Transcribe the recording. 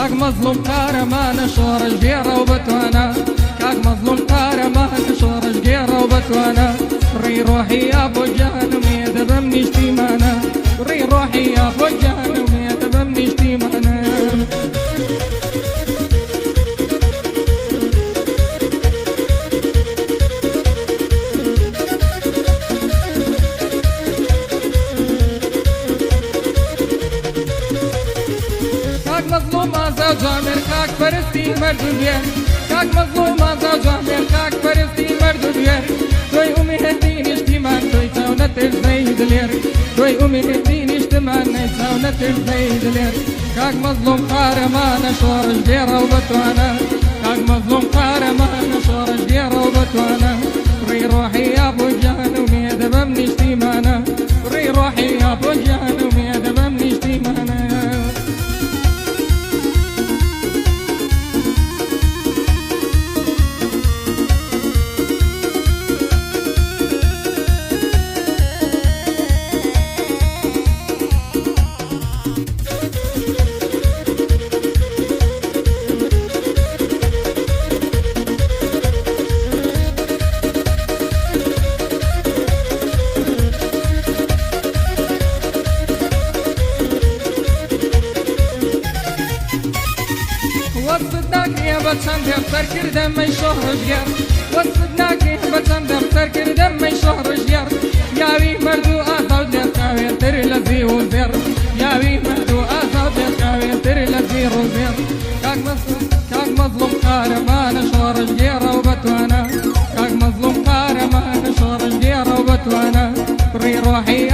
كاك مظلوم قارمان شورش جيرة وبتوانا كاك مظلوم قارمان شورش جيرة وبتوانا ري روحي يا ابو جهنم يدبمني اشتيمانا ري روحي يا ابو جهنم يدبمني اشتيمانا مظلوم زوج عامر كاك فرستي مرد ديار كاك مظلوم زوج عامر كاك فرستي مرد ديار توي امي هدين اجتماع توي تاونت الزيد لير توي امي هدين اجتماع تاونت الزيد لير كاك مظلوم قارمان شورش ديرة وبتوانا كاك مظلوم قارمان شورش ديرة وبتوانا ري روحي يا ابو جهنم يدبمني اجتماعنا ري روحي يا ابو جهنم يدبمني اجتماعنا وصدناك يا بچم دفتر کردم من شهر جگر وصدناك يا بچم دفتر کردم من شهر جگر یاوی مردو آزاد لقاوی تر لذی و زر یاوی مردو آزاد لقاوی تر لذی و زر كاك مظلوم قارمان شهر جگر و بتوانا كاك مظلوم قارمان شهر جگر و بتوانا ري روحي